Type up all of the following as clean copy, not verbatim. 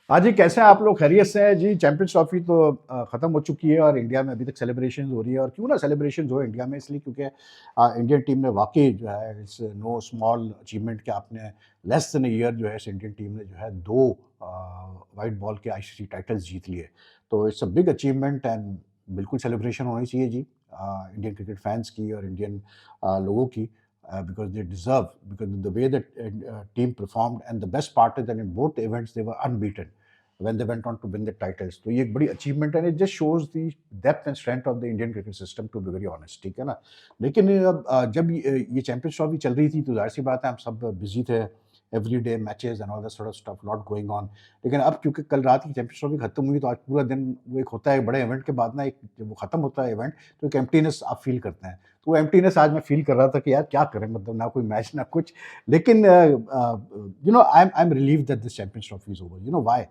हाँ जी, कैसे हैं आप लोग? खैरियत से हैं जी? चैंपियंस ट्रॉफी तो ख़त्म हो चुकी है और इंडिया में अभी तक सेलिब्रेशन हो रही है। और क्यों ना सेलिब्रेशन हो इंडिया में, इसलिए क्योंकि इंडियन टीम ने वाकई जो है, इट्स नो स्मॉल अचीवमेंट कि आपने लेस देन ईयर जो है इस इंडियन टीम ने जो है दो वाइट बॉल के आईसीसी टाइटल्स जीत लिए। तो it's a big achievement and बिल्कुल सेलिब्रेशन होनी चाहिए जी, इंडियन क्रिकेट फैंस की और इंडियन लोगों की, because they deserve, because the way that team performed, and the best part is that in both events they were unbeaten when they went on to win the titles. तो ये एक बड़ी achievement है, and it just shows the depth and strength of the Indian cricket system, to be very honest, ठीक है ना? लेकिन अब जब ये चैंपियंस ट्रॉफी चल रही थी तो जाहिर सी बात है हम सब बिजी थे, every day matches and all that sort of stuff, lot going on. लेकिन अब क्योंकि कल रात की चैंपियंस ट्रॉफी खत्म हुई तो आज पूरा दिन वो एक होता है बड़े इवेंट के बाद ना, एक जब वो खत्म होता है इवेंट तो एक एम्प्टीनेस आप फील करते हैं। तो वो एम्प्टीनेस आज मैं फ़ील कर रहा था कि यार क्या करें, मतलब ना कोई मैच ना कुछ। लेकिन I am relieved that this champions trophy is over. You know why?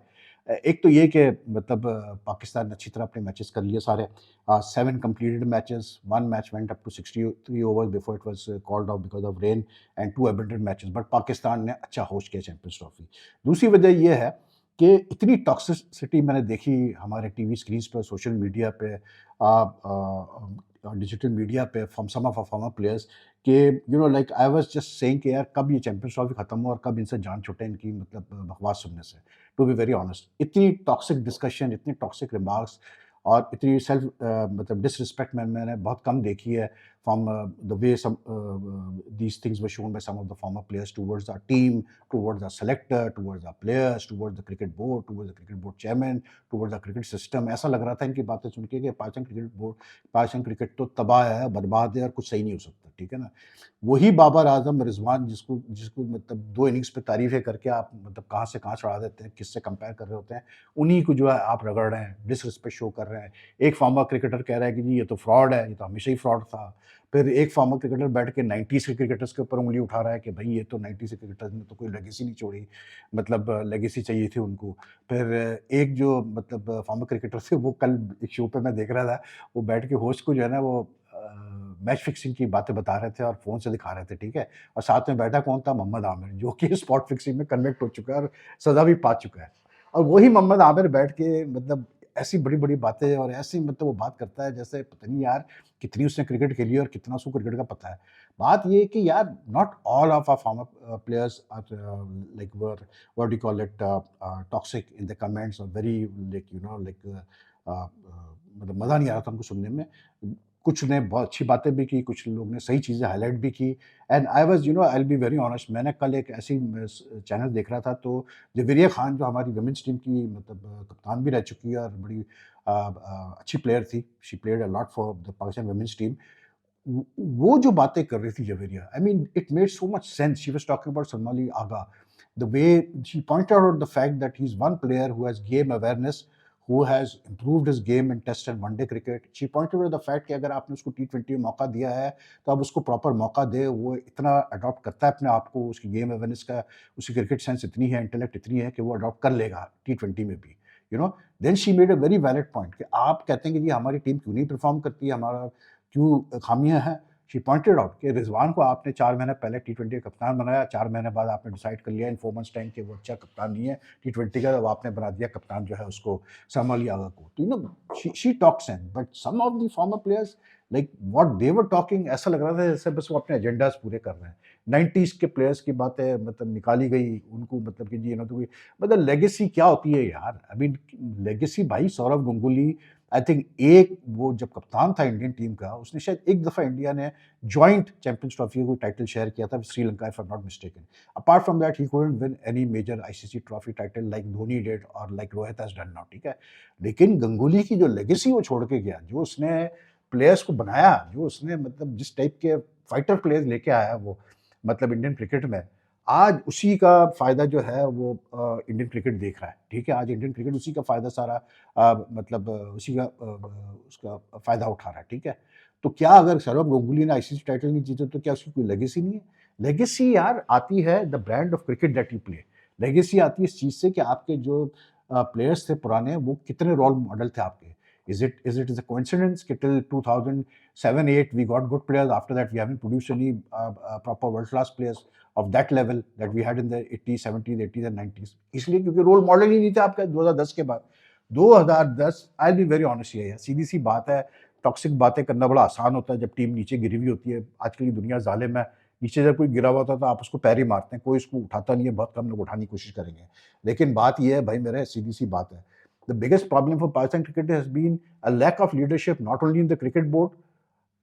एक तो ये कि मतलब पाकिस्तान ने अच्छी तरह अपने मैचेस कर लिए सारे। 7 completed matches, 1 match went up to 63 overs before it was called off because of rain, and 2 abandoned matches, but Pakistan ने अच्छा होस्ट किया चैंपियंस ट्रॉफी। दूसरी वजह ये है कि इतनी टॉक्सिसिटी मैंने देखी हमारे टीवी स्क्रीन्स पर, सोशल मीडिया पे, डिजिटल मीडिया पे, from some of our former players, कि you know like I was just saying कि यार कब ये चैंपियंस ट्रॉफी खत्म हो और कब इनसे जान छूटे इनकी, मतलब बकवास सुनने से। टू बी वेरी ऑनेस्ट, इतनी टॉक्सिक डिस्कशन, इतनी टॉक्सिक रिमार्क्स और इतनी सेल्फ मतलब डिसरिस्पेक्ट मैंने बहुत कम देखी है from the way some these things were shown by some of the former players towards our team, towards our selector, towards our players, towards the cricket board, towards the cricket board chairman, towards the cricket system। ऐसा लग रहा था इनकी बातें सुन के कि Pakistan cricket तो तबाह है, बर्बाद है और कुछ सही नहीं हो सकता, ठीक है ना? वही बाबर आज़म रिज़वान जिसको जिसको मतलब 2 इनिंग्स पे तारीफ़ें करके आप मतलब कहाँ से कहाँ चढ़ा देते हैं, किससे कंपेयर कर रहे होते हैं, उन्हीं को जो है आप रगड़ रहे हैं, डिसरिस्पेक्ट शो कर रहे हैं। एक फॉर्मर क्रिकेटर कह रहा है कि जी ये तो फ्रॉड है, ये तो हमेशा ही फ्रॉड था। फिर एक फॉर्मर क्रिकेटर बैठ के 90s के क्रिकेटर्स के ऊपर उँगली उठा रहा है कि भई ये तो 90s के क्रिकेटर्स ने तो कोई लेगेसी नहीं छोड़ी, मतलब लेगेसी चाहिए थी उनको। फिर एक जो मतलब फॉर्मर क्रिकेटर थे, वो कल एक शो पे मैं देख रहा था, वो बैठ के होस्ट को जो है ना वो मैच फिक्सिंग की बातें बता रहे थे और फ़ोन से दिखा रहे थे, ठीक है? और साथ में बैठा कौन था? मोहम्मद आमिर, जो कि स्पॉट फिक्सिंग में कन्विक्ट हो चुका है और सज़ा भी पा चुका है। और वही मोहम्मद आमिर बैठ के मतलब ऐसी बड़ी-बड़ी बातें और ऐसी मतलब वो बात करता है जैसे पता नहीं यार कितनी उसने क्रिकेट खेली है और कितना उसको क्रिकेट का पता है। बात ये है कि यार not all of our former players are like were what do you call it toxic in the comments और very like you know like मतलब मज़ा नहीं आ रहा था उनको सुनने में। कुछ ने बहुत अच्छी बातें भी की, कुछ लोग ने सही चीज़ें हाइलाइट भी की, and I was you know I will B very honest, मैंने कल एक ऐसी चैनल देख रहा था तो जवेरिया खान जो हमारी वुमेन्स टीम की मतलब कप्तान भी रह चुकी है और बड़ी अच्छी प्लेयर थी, she played a lot for the Pakistan women's team. वो जो बातें कर रही थी Javeria, I mean it made so much sense. She was talking about Salman Ali Agha, the way she pointed out the fact that he is one player who has game awareness, who has improved his game in test and one day cricket. She pointed out the fact कि अगर आपने उसको टी20 में मौका दिया है, तो आप उसको प्रॉपर मौका दें। वो इतना अडॉप्ट करता है अपने आप को, उसकी गेम अवेयरनेस का, उसकी क्रिकेट सेंस इतनी है, इंटेलेक्ट इतनी है कि वो अडॉप्ट कर लेगा टी20 में भी, you know. Then she made a very valid point कि आप कहते हैं कि जी हमारी टीम क्यों नहीं परफॉर्म करती है, हमारा क्यों खामियाँ हैं। शी पॉइंटेड आउट कि रिजवान को आपने 4 महीने पहले टी20 का कप्तान बनाया, 4 महीने बाद आपने डिसाइड कर लिया इन 4 मंथ्स टाइम कि वो अच्छा कप्तान नहीं है टी20 का, अब आपने बना दिया कप्तान जो है उसको, सलमान अली आगा को। तो you know she talks and but some of the former players like what they were talking, ऐसा लग रहा था जैसे बस वो अपने एजेंडास पूरे कर रहे हैं। 90s के प्लेयर्स की बातें मतलब निकाली गई उनको, मतलब कि जी तो मतलब लेगेसी क्या होती है यार? आई मीन लेगेसी भाई सौरव गंगुली, आई थिंक एक वो जब कप्तान था इंडियन टीम का, उसने शायद एक दफ़ा इंडिया ने जॉइंट चैंपियंस ट्रॉफी को टाइटल शेयर किया था Sri Lanka, if I am not mistaken. Apart from that he couldn't win any major ICC trophy title like Dhoni did और like Rohit has done now, ठीक है? लेकिन गंगुली की जो लेगेसी वो छोड़ के गया, जो उसने प्लेयर्स को बनाया, जो उसने मतलब जिस टाइप के फाइटर प्लेयर्स लेके आया वो मतलब इंडियन क्रिकेट में, आज उसी का फ़ायदा जो है वो इंडियन क्रिकेट देख रहा है, ठीक है? आज इंडियन क्रिकेट उसी का फ़ायदा सारा मतलब उसी का उसका फ़ायदा उठा रहा है, ठीक है? तो क्या अगर सौरव गांगुली ने आईसीसी टाइटल नहीं जीते तो क्या उसकी कोई लेगेसी नहीं है? लेगेसी यार आती है the brand of cricket that you play. Legacy आती है इस चीज़ से कि आपके जो प्लेयर्स थे पुराने, वो कितने रोल मॉडल थे आपके। Is it is a coincidence that till 2007-8 we got good players? After that, we haven't produced any proper world class players of that level that we had in the 80s, 70s, 80s and 90s. इसलिए क्योंकि role model ही नहीं थे आपका 2010 के बाद. 2010, आई B very honest, ये है सीधी सी बात है. टॉक्सिक बातें करना बड़ा आसान होता है जब टीम नीचे गिरी हुई होती है. आजकल की दुनिया जालिम है. नीचे जब कोई गिरा हुआ होता है तो आप उसको पैर ही मारते हैं, कोई उसको उठाता नहीं है. बहुत कम लोग उठाने की कोशिश करेंगे. लेकिन बात यह है भाई मेरे, सीधी सी बात है. The biggest problem for Pakistan cricket has been a lack of leadership, not only in the cricket board,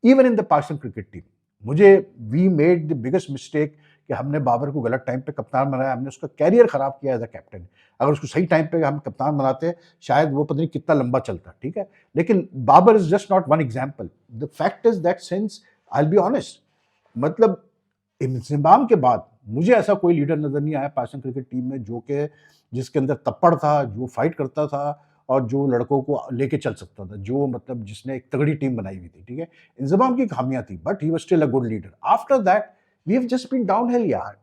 even in the Pakistan cricket team. मुझे we made the biggest mistake कि हमने बाबर को गलत टाइम पे कप्तान बनाया. हमने उसका कैरियर खराब किया एज अ कैप्टन. अगर उसको सही टाइम पे हम कप्तान बनाते शायद वो पता नहीं कितना लंबा चलता. ठीक है, लेकिन Babar is just not one example. The fact is that since I will be honest, मतलब इंजमाम के बाद मुझे ऐसा कोई लीडर नजर नहीं आया पाकिस्तान क्रिकेट टीम में जो कि जिसके अंदर तप्पड़ था, जो फाइट करता था और जो लड़कों को लेके चल सकता था, जो मतलब जिसने एक तगड़ी टीम बनाई हुई थी. ठीक है, इंजमाम की खामियां थी but he was still a good leader. After that we have just been downhill यार.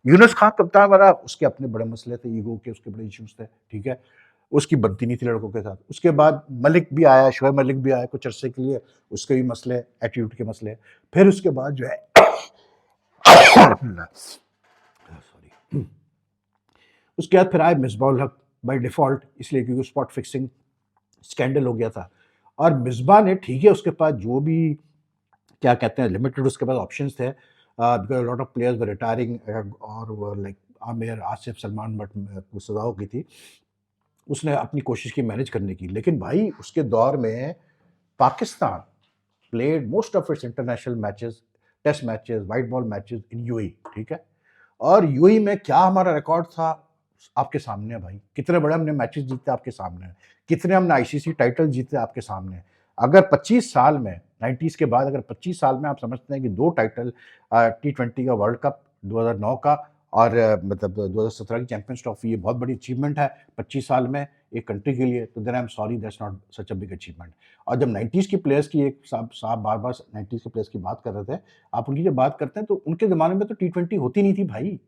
यूनुस खान कप्तान बना, उसके अपने बड़े मसले थे, ईगो के उसके बड़े इश्यूज थे. ठीक है, उसकी बनती नहीं थी लड़कों के साथ. उसके बाद मलिक भी आया, शोएब मलिक भी आया कुछ अरसे के लिए, उसके भी मसले, एटीट्यूड के मसले. फिर उसके बाद जो है सॉरी, उसके बाद फिर आए मिसबाउल हक बाय डिफॉल्ट, इसलिए क्योंकि स्पॉट फिक्सिंग स्कैंडल हो गया था. और मिसबा ने, ठीक है, उसके पास जो भी क्या कहते हैं लिमिटेड उसके पास ऑप्शंस थे, because lot of players were retiring और लाइक आमिर, आसिफ, सलमान बट को सजा हो गई थी. उसने अपनी कोशिश की मैनेज करने की. लेकिन भाई उसके दौर में Pakistan played most of its international matches, test matches, white ball matches in UAE. ठीक है, और यूएई में क्या हमारा रिकॉर्ड था आपके सामने है भाई. कितने बड़े हमने मैचेस जीते आपके सामने है. कितने हमने आईसीसी टाइटल जीते आपके सामने है. अगर 25 साल में 90s के बाद अगर 25 साल में आप समझते हैं कि 2 टाइटल, T20 का वर्ल्ड कप 2009 का और मतलब 2017 की चैंपियंस ट्रॉफी, ये बहुत बड़ी अचीवमेंट है 25 साल में एक कंट्री के लिए. तो then I am sorry, that's not such a big achievement. और जब 90s की प्लेयर्स की एक साहब बार बार 90s के प्लेयर्स की बात कर रहे थे, आप उनकी जब बात करते हैं तो उनके ज़माने में तो T20 होती नहीं थी भाई.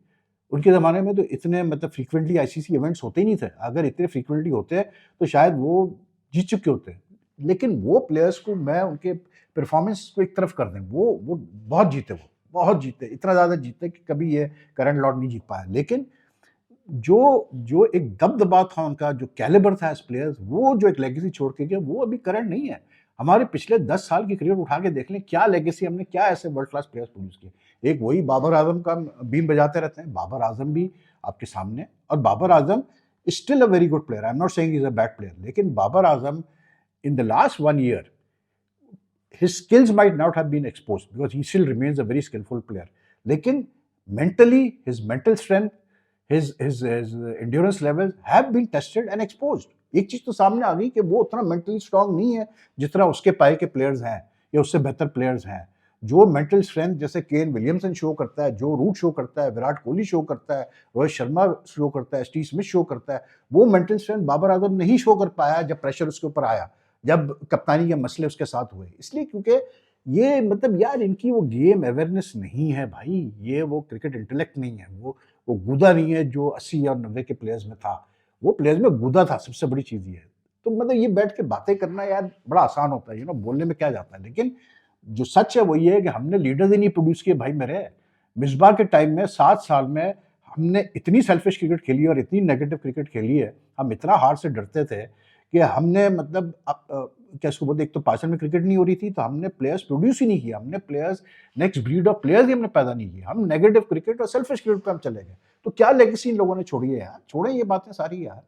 उनके ज़माने में तो इतने मतलब फ्रीक्वेंटली आईसीसी इवेंट्स होते ही नहीं थे. अगर इतने फ्रीक्वेंटली होते तो शायद वो जीत चुके होते. लेकिन वो प्लेयर्स को मैं उनके परफॉर्मेंस को एक तरफ कर दें, वो बहुत जीते, वो बहुत जीते, इतना ज़्यादा जीते कि कभी ये करंट लॉर्ड नहीं जीत पाया. लेकिन जो जो एक दबदबा था उनका, जो कैलिबर था एज प्लेयर्स, वो जो एक लेगेसी छोड़ के गए, वो अभी करंट नहीं है. हमारे पिछले 10 साल की करियर उठा के देख लें, क्या लेगेसी हमने, क्या ऐसे वर्ल्ड क्लास प्लेयर्स प्रोड्यूस किए. एक वही बाबर आजम का बीम बजाते रहते हैं. बाबर आजम भी आपके सामने, और Babar Azam is still a very good player. I am not saying he is a bad player. लेकिन बाबर आजम in the last 1 year, his skills might not have been exposed because he still remains a very skillful player. लेकिन mentally, his mental strength, his endurance levels have been tested and exposed. एक चीज तो सामने आ गई कि वो उतना mentally strong नहीं है जितना उसके पाए के प्लेयर्स हैं या उससे बेहतर प्लेयर्स हैं. जो मेंटल स्ट्रेंथ जैसे केन विलियमसन शो करता है, जो रूट शो करता है, विराट कोहली शो करता है, रोहित शर्मा शो करता है, स्टीव स्मिथ शो करता है, वो मेंटल स्ट्रेंथ बाबर आजम नहीं शो कर पाया जब प्रेशर उसके ऊपर आया, जब कप्तानी के मसले उसके साथ हुए. इसलिए क्योंकि ये मतलब यार इनकी वो गेम अवेयरनेस नहीं है भाई, ये वो क्रिकेट इंटेलेक्ट नहीं है, वो गूदा नहीं है जो 80 और 90 के प्लेयर्स में था. वो प्लेयर्स में गूदा था, सबसे बड़ी चीज़ ये है. तो मतलब ये बैठ के बातें करना यार बड़ा आसान होता है, बोलने में क्या जाता है. लेकिन जो सच है वो ये है कि हमने लीडर्स ही नहीं प्रोड्यूस किए भाई मेरे. मिसबा के टाइम में 7 साल में हमने इतनी सेल्फिश क्रिकेट खेली और इतनी नेगेटिव क्रिकेट खेली है, हम इतना हार से डरते थे कि हमने मतलब क्या इसको बोलते, एक तो पाकिस्तान में क्रिकेट नहीं हो रही थी तो हमने प्लेयर्स प्रोड्यूस ही नहीं किया. हमने players, next breed of players ही हमने पैदा नहीं किया. हम नेगेटिव क्रिकेट और सेल्फिश क्रिकेट पे हम चले गए. तो क्या लेगेसी इन लोगों ने छोड़ी है यार, छोड़े ये बातें सारी यार.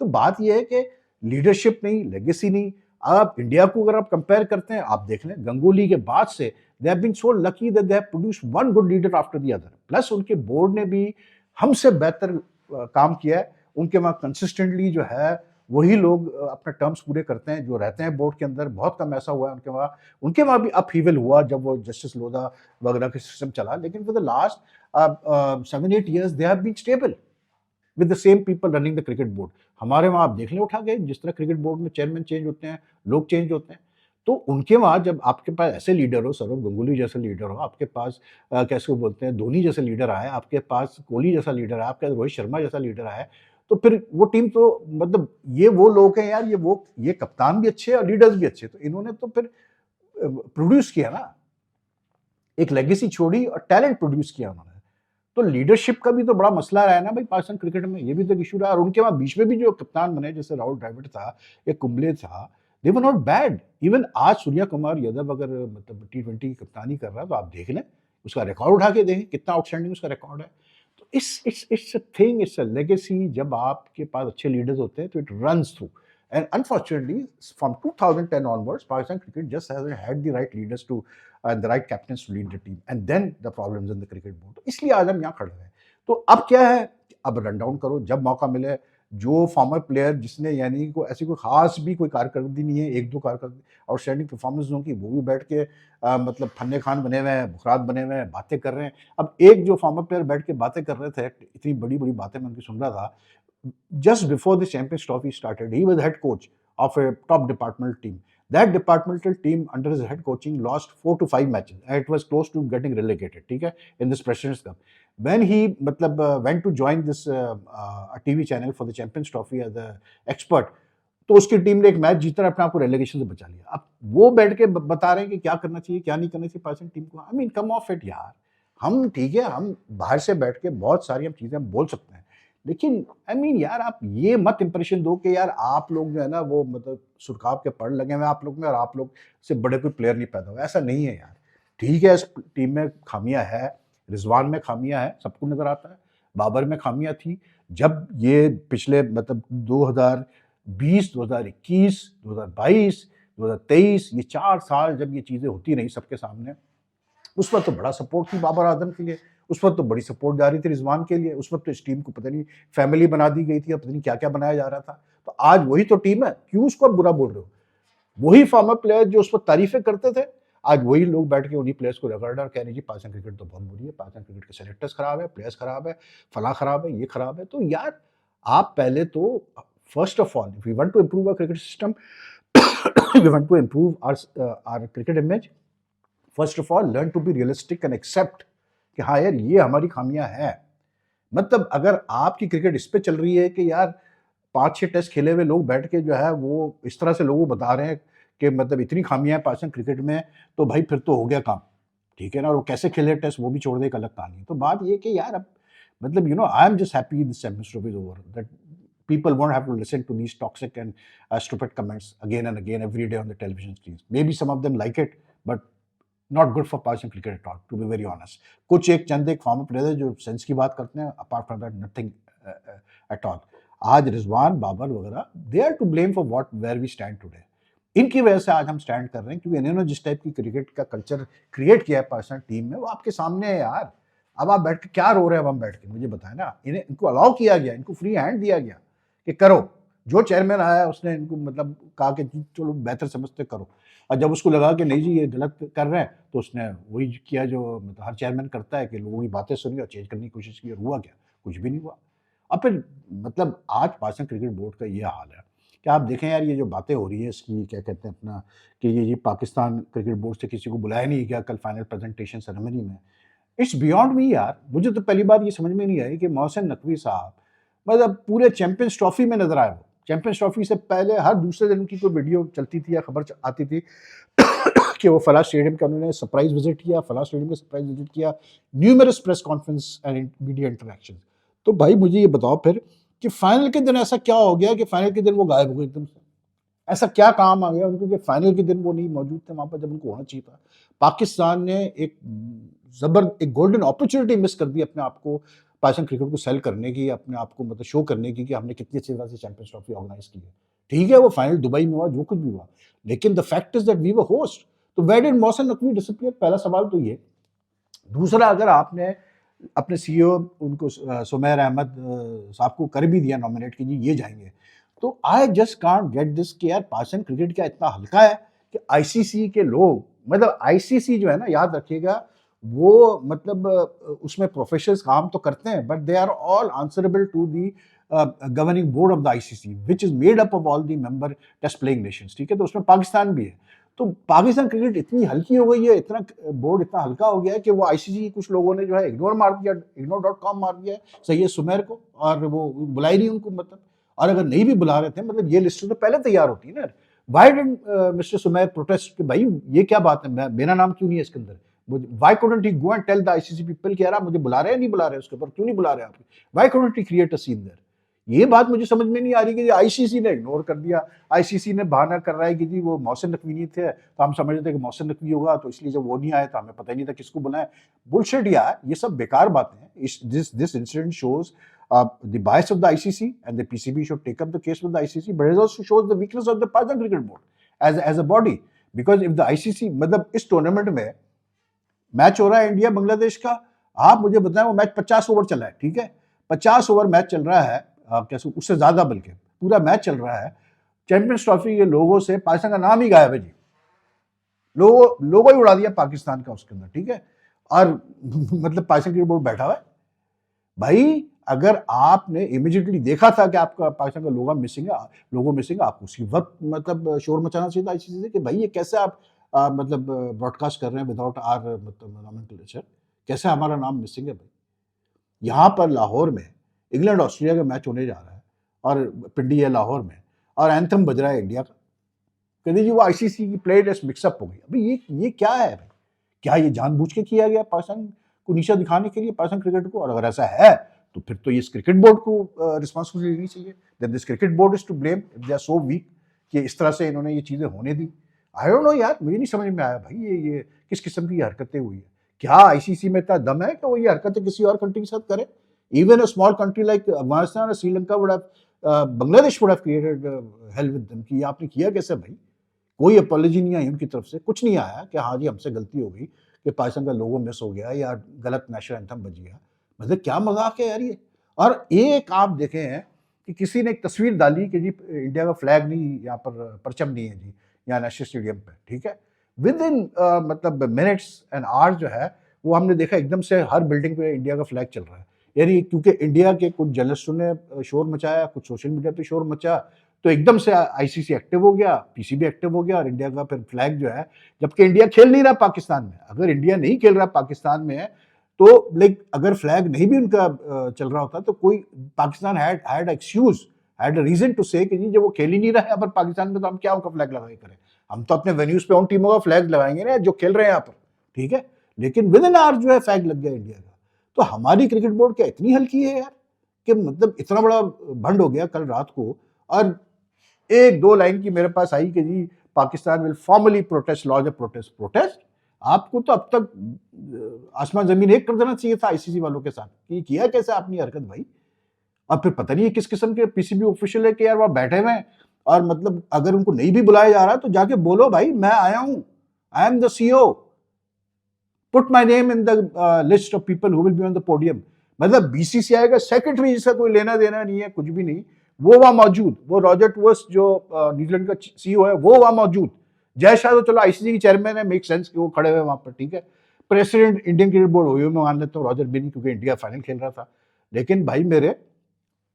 तो बात ये है कि लीडरशिप नहीं, लेगेसी नहीं. आप इंडिया को अगर आप कंपेयर करते हैं, आप देख लें गंगोली के बाद से they have been so lucky that they have produced one good leader after the other. Plus उनके बोर्ड ने भी हमसे बेहतर काम किया है. उनके वहाँ कंसिस्टेंटली जो है वही लोग अपने टर्म्स पूरे करते हैं जो रहते हैं बोर्ड के अंदर. बहुत कम ऐसा हुआ है उनके वहाँ भी अपहीवल हुआ जब वो जस्टिस लोधा वगैरह के सिस्टम चला. लेकिन for the last 7-8 years they have been stable with the same people running the cricket board. हमारे वहाँ आप देख लें उठा के, जिस तरह क्रिकेट बोर्ड में चेयरमैन चेंज होते हैं, लोग चेंज होते हैं. तो उनके वहाँ जब आपके पास ऐसे लीडर हो, सौरव गंगुली जैसे लीडर हो, आपके पास कैसे बोलते हैं धोनी जैसे लीडर आए, आपके पास कोहली जैसा लीडर आया, आपके पास रोहित शर्मा जैसा लीडर आया, तो फिर वो टीम तो मतलब ये वो लोग हैं यार, ये कप्तान भी अच्छे हैं और लीडर्स भी अच्छे, तो इन्होंने तो फिर प्रोड्यूस किया ना, एक लेगेसी छोड़ी और टैलेंट प्रोड्यूस किया उन्होंने। तो लीडरशिप का भी तो बड़ा मसला रहा है ना भाई पाकिस्तान क्रिकेट में, ये भी तो इशू रहा है। और उनके वहां बीच में भी जो कप्तान बने, जैसे राहुल द्रविड़ था या कुंबले था, दे वर नॉट बैड। इवन आज सूर्या कुमार यादव अगर मतलब T20 की कप्तानी कर रहा है तो आप देख लें, उसका रिकॉर्ड उठा के देखें कितना आउटस्टैंडिंग उसका रिकॉर्ड है। तो it's a thing, it's a legacy. जब आपके पास अच्छे लीडर्स होते हैं तो it runs through. And unfortunately from 2010 onwards, Pakistan cricket just hasn't had the right leaders to the right captains to lead the team, and then the problems in the cricket board. तो इसलिए आज हम यहाँ खड़े हैं। तो अब क्या है, अब रन डाउन करो जब मौका मिले। जो फॉर्मर प्लेयर जिसने यानी को ऐसी कोई खास भी कोई कारकर्दगी नहीं है, एक दो कारकर्दगी आउटस्टैंडिंग परफॉर्मेंस होंगी, वो भी बैठ के मतलब फन्ने खान बने हुए हैं, बुखरात बने हुए हैं, बातें कर रहे हैं। अब एक जो फॉर्मर प्लेयर बैठ के बातें कर रहे थे, इतनी बड़ी बड़ी बातें मैं उनकी सुन रहा था, just before the Champions Trophy started, he was the head coach of a top departmental team. That departmental team, under his head coaching, lost 4 to 5 matches. And it was close to getting relegated. Okay, in this President's Cup. When he went to join this a TV channel for the Champions Trophy as an expert, तो उसकी team ने एक match जीतकर अपने आप को relegation से बचा लिया। अब वो बैठ के बता रहे हैं कि क्या करना चाहिए, क्या नहीं करना चाहिए पाकिस्तान टीम को। I mean come of it यार। हम ठीक है, हम बाहर से बैठ के बहुत सारी हम चीजें बोल सकते हैं, लेकिन आई मीन यार आप ये मत इंप्रेशन दो कि यार आप लोग जो है ना वो मतलब सुरखाब के पढ़ लगे हुए आप लोग में, और आप लोग से बड़े कोई प्लेयर नहीं पैदा हुए। ऐसा नहीं है यार। ठीक है, इस टीम में खामियां है, रिजवान में खामियां है, सबको नजर आता है, बाबर में खामियां थी। जब ये पिछले मतलब 2020, 2021, 2022, 2023 ये 4 साल जब ये चीजें होती रही सबके सामने, उस वक्त तो बड़ा सपोर्ट थी बाबर आजम के लिए, उस वक्त तो बड़ी सपोर्ट जा रही थी रिजवान के लिए, उस वक्त तो इस टीम को पता नहीं फैमिली बना दी गई थी, अब पता नहीं क्या क्या बनाया जा रहा था। तो आज वही तो टीम है, क्यों उसको आप बुरा बोल रहे हो? वही फॉर्मर प्लेयर जो उस वक्त तारीफें करते थे, आज वही लोग बैठ के उन्हीं प्लेयर्स को रगड़ रहे और कह रहे जी पाकिस्तान क्रिकेट तो बहुत बुरी है, पाकिस्तान क्रिकेट के सेलेक्टर्स खराब है, प्लेयर्स खराब है, फला खराब है, ये खराब है। तो यार आप पहले तो first of all, if we want to improve our cricket system, we want to improve our cricket image, first of all learn to be realistic and accept कि हाँ यार ये हमारी खामियां हैं। मतलब अगर आपकी क्रिकेट इस पे चल रही है कि यार 5-6 टेस्ट खेले हुए लोग बैठ के जो है वो इस तरह से लोगों को बता रहे हैं कि मतलब इतनी खामियां हैं पाकिस्तान क्रिकेट में, तो भाई फिर तो हो गया काम। ठीक है ना, और वो कैसे खेले टेस्ट वो भी छोड़ दे, एक अलग कहानी है। तो बात ये कि यार अब मतलब I am just happy this champions trophy is over, that people won't have to listen to these toxic and stupid comments again and again every day on the television screens. Maybe some of them like it, but not good for Pakistan cricket at all, to be very honest. कुछ एक चंद एक farmer player जो sense की बात करते हैं, apart from that nothing at all. आज रिजवान, बाबर वगैरह, they are to blame for what where we stand today. इनकी वजह से आज हम स्टैंड कर रहे हैं, क्योंकि इन्होंने जिस टाइप की क्रिकेट का कल्चर क्रिएट किया है पाकिस्तान टीम में, वो आपके सामने है यार। अब आप बैठ के क्या रो रहे हैं? अब हम बैठ के मुझे बताएं ना। इनको अलाउ किया गया, इनको फ्री हैंड दिया गया कि करो, जो चेयरमैन आया उसने इनको मतलब कहा कि चलो बेहतर समझते करो, और जब उसको लगा कि नहीं जी ये गलत कर रहे हैं, तो उसने वही किया जो मतलब हर चेयरमैन करता है कि लोगों की बातें सुनी और चेंज करने की कोशिश की, और हुआ क्या? कुछ भी नहीं हुआ। अब फिर मतलब आज पाकिस्तान क्रिकेट बोर्ड का ये हाल है कि आप देखें यार, ये जो बातें हो रही है इसकी क्या कहते हैं अपना, कि ये पाकिस्तान क्रिकेट बोर्ड से किसी को बुलाया नहीं गया कल फाइनल प्रेजेंटेशन सेरेमनी में। इट्स बियॉन्ड मी यार। मुझे तो पहली बार ये समझ में नहीं आई कि मोहसिन नकवी साहब मतलब पूरे चैंपियंस ट्रॉफी में नजर आए। वो चैंपियंस ट्रॉफी से पहले हर दूसरे दिन की कोई वीडियो चलती थी या खबर आती थी कि वो फला स्टेडियम का उन्होंने सरप्राइज विजिट किया, फला स्टेडियम का सरप्राइज विजिट किया, numerous press conference and media interaction. तो भाई मुझे ये बताओ फिर कि फाइनल के दिन ऐसा क्या हो गया कि फाइनल के दिन वो गायब हो गए एकदम से? ऐसा क्या काम आ गया उनको कि फाइनल के दिन वो नहीं मौजूद थे वहां पर जब उनको होना चाहिए था? पाकिस्तान ने एक गोल्डन अपॉर्चुनिटी मिस कर दी अपने आप को, पाकिस्तान क्रिकेट को सेल करने की, अपने आप को मतलब शो करने की कि हमने कितनी अच्छी तरह से चैंपियंस ट्रॉफी ऑर्गेनाइज की है। ठीक है, वो फाइनल दुबई में हुआ, जो कुछ भी हुआ, लेकिन the fact is that we were host. तो where did Mohsin Naqvi disappear? पहला सवाल तो ये। दूसरा, अगर आपने अपने सीईओ उनको सुमैर अहमद साहब को कर भी दिया नॉमिनेट कि जी ये जाएंगे, तो I just can't get this कि यार पाकिस्तान क्रिकेट क्या इतना हल्का है कि आईसीसी के लोग, मतलब आईसीसी जो है ना, याद रखिएगा, वो मतलब उसमें प्रोफेशनल्स काम तो करते हैं, but they are all answerable to the governing board of the ICC, which is made up of all the member test playing nations. ठीक है, तो उसमें पाकिस्तान भी है। तो पाकिस्तान क्रिकेट इतनी हल्की हो गई है, इतना बोर्ड इतना हल्का हो गया है कि वो आईसीसी की कुछ लोगों ने जो है इग्नोर मार दिया, ignore.com मार दिया है सैयद सुमेर को, और वो बुला ही नहीं उनको, मतलब। और अगर नहीं भी बुला रहे थे, मतलब ये लिस्ट तो पहले तैयार होती है ना। Why did mister Sumer protest कि भाई ये क्या बात है, मेरा नाम क्यों नहीं है इसके अंदर? Why couldn't he go and tell the ICC people कि यार आप मुझे बुला रहे हैं नहीं बुला रहे हैं, उसके ऊपर क्यों नहीं बुला रहे आप? Why couldn't he create a scene there? ये बात मुझे समझ में नहीं आ रही कि आईसीसी ने इग्नोर कर दिया। आईसीसी ने बहाना कर रहा है कि जी वो मोहसिन नकवी नहीं थे, तो हम समझ रहे थे कि मोहसिन नकवी होगा, तो इसलिए जब वो नहीं आए तो हमें पता ही नहीं था किसको बुलाएं। बुलशिट यार, ये सब बेकार बातें हैं। This incident shows the bias of the ICC, and the PCB should take up the case with the ICC, but it also shows the weakness of the Pakistan Cricket Board as a body, because if the ICC, मतलब इस tournament में match हो रहा है India Bangladesh का, आप मुझे बताएं वो मैच 50 ओवर चला है, ठीक है, 50 ओवर मैच चल रहा है, कैसे उससे ज्यादा, बल्कि पूरा मैच चल रहा है, चैंपियंस ट्रॉफी के लोगों से पाकिस्तान का नाम ही गायब है जी, लोगो ही उड़ा दिया पाकिस्तान का उसके अंदर, ठीक है। और मतलब पाकिस्तान क्रिकेट बोर्ड बैठा हुआ है। भाई अगर आपने इमीडिएटली देखा था कि आपका पाकिस्तान का लोगो मिसिंग है, आपको उसी वक्त मतलब शोर मचाना चाहिए था आईसीसी से कि भाई ये कैसे आप मतलब ब्रॉडकास्ट कर रहे हैं विदाउट आर मतलब नॉमेनक्लेचर, कैसे हमारा नाम मिसिंग है भाई? यहाँ पर लाहौर में इंग्लैंड ऑस्ट्रेलिया का मैच होने जा रहा है, और पिंडी है लाहौर में, और एंथम बज रहा है इंडिया का। कहते जी वो आईसीसी की प्ले लिस्ट मिक्सअप हो गई। अभी ये क्या है भाई? क्या ये जानबूझ के किया गया पाकिस्तान को नीचा दिखाने के लिए, पाकिस्तान क्रिकेट को? और अगर ऐसा है तो फिर तो इस क्रिकेट बोर्ड को रिस्पॉन्सिबिलिटी लेनी चाहिए। That this cricket board is to blame if they are so weak कि इस तरह से इन्होंने ये चीजें होने दी। आई डोंट नो यार, मुझे नहीं समझ में आया भाई ये किस किस्म की हरकतें हुई है। क्या आईसीसी में इतना दम है कि वो ये हरकतें किसी और कंट्री के साथ करे? Even a small country like Afghanistan और Sri Lanka would have, Bangladesh would have created hell with them कि आपने किया कैसे भाई? कोई अपॉलॉजी नहीं आई उनकी तरफ से, कुछ नहीं आया कि हाँ जी हमसे गलती हो गई कि पाकिस्तान का लोगो मिस हो गया या गलत नेशनल एंथम बज गया। मतलब क्या मजाक है यार ये। और एक आप देखे हैं कि किसी ने एक तस्वीर डाली कि जी इंडिया का फ्लैग नहीं, यहाँ पर परचम नहीं है जी यहाँ नेशनल स्टेडियम पे, ठीक है। विद इन मतलब मिनट्स एंड आवर्स जो है वो हमने देखा एकदम से हर बिल्डिंग पे इंडिया का फ्लैग चल रहा है। यानी क्योंकि इंडिया के कुछ जर्नलिस्टों ने शोर मचाया, कुछ सोशल मीडिया पे शोर मचा, तो एकदम से आईसीसी एक्टिव हो गया, पीसीबी एक्टिव हो गया, और इंडिया का फिर फ्लैग जो है, जबकि इंडिया खेल नहीं रहा पाकिस्तान में। अगर इंडिया नहीं खेल रहा पाकिस्तान में तो लाइक अगर फ्लैग नहीं भी उनका चल रहा होता तो कोई Pakistan had excuse, had a reason to say कि जी जब वो खेल ही नहीं रहा है यहाँ पर पाकिस्तान में तो हम क्या उनका फ्लैग लगाए करें? हम तो अपने वेन्यूज पे उन टीमों का फ्लैग लगाएंगे ना जो खेल रहे हैं यहाँ पर, ठीक है। लेकिन विद इन आवर जो है फ्लैग लग गया इंडिया का। तो हमारी क्रिकेट बोर्ड क्या इतनी हल्की है यार कि मतलब इतना बड़ा भंड हो गया कल रात को। और एक दो लाइन की मेरे पास आई कि जी Pakistan will formally protest, launch a protest. आपको तो अब तक आसमान जमीन एक कर देना चाहिए था आईसीसी वालों के साथ कि किया कैसे आपने हरकत भाई। और फिर पता नहीं किस किस्म के पीसीबी ऑफिशियल है कि यार वहां बैठे हुए हैं, और मतलब अगर उनको नहीं भी बुलाया जा रहा तो जाके बोलो भाई मैं आया हूं, I am the CEO, put my name in the list of people who will be on the podium. मतलब बीसीसीआई का सेक्रेटरी जिसका कोई लेना देना नहीं है, कुछ भी नहीं, वो वहां मौजूद, वो रॉजर टूवर्स जो न्यूजीलैंड का सीईओ है वो वहां मौजूद। जय शाह तो चलो आईसीसी के चेयरमैन है, मेक सेंस कि वो खड़े हुए वहां पर, ठीक है। प्रेसिडेंट इंडियन क्रिकेट बोर्ड हुई मैं मान लेता हूँ रॉजर बिनी, क्योंकि इंडिया फाइनल खेल रहा था। लेकिन भाई मेरे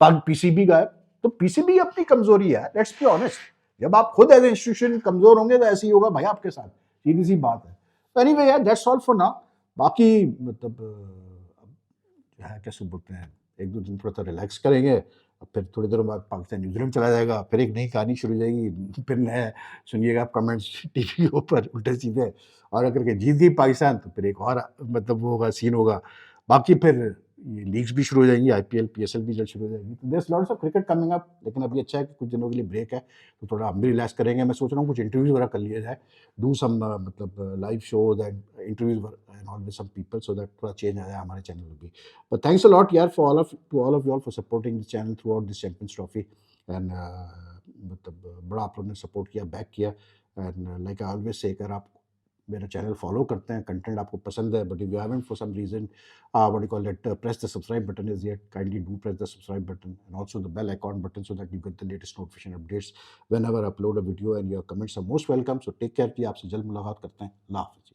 पाक पीसीबी गायब। तो पीसीबी अपनी कमजोरी है, लेट्स बी ऑनेस्ट। जब आप खुद एज इंस्टीट्यूशन कमजोर होंगे तो ऐसे ही होगा भाई आपके साथ, सीधी सी बात है। तो एनीवे यार दैट्स ऑल फॉर नाउ। बाकी मतलब जो है कैसे बोलते हैं, एक दो दिन थोड़ा सा रिलैक्स करेंगे, और फिर थोड़ी देर बाद पाकिस्तान न्यूजीलैंड चला जाएगा, फिर एक नई कहानी शुरू हो जाएगी, फिर नए सुनिएगा आप कमेंट्स टीवी के ऊपर उल्टे सीधे। और अगर के जीत गई पाकिस्तान तो फिर एक और मतलब वो होगा, सीन होगा। बाकी फिर ये लीग्स भी शुरू हो जाएंगी, आईपीएल पीएसएल भी जल्द शुरू हो जाएगी। तो there lots of cricket coming up. लेकिन अभी अच्छा है कि कुछ दिनों के लिए ब्रेक है, तो थोड़ा हम भी रिलैक्स करेंगे। मैं सोच रहा हूँ कुछ इंटरव्यूज वगैरह कर लिया जाए, डू सम मतलब live shows and interviews and all with some people, so that थोड़ा चेंज आ जाए हमारे चैनल में भी। बट थैंक्स अ लॉट यार for all of you all for supporting this channel throughout this champions trophy. And मतलब बड़ा आप लोगों ने सपोर्ट किया, बैक किया। And like I always say, अगर आप मेरा चैनल फॉलो करते हैं, कंटेंट आपको पसंद है, but if you haven't for some reason what do you call it, press the subscribe button is yet, kindly do press the subscribe button and also the bell icon button so that you get the latest notification updates whenever I upload a video, and your comments are most welcome. So take care जी, आपसे जल्द मुलाकात करते हैं। अल्लाह हाफ़िज़।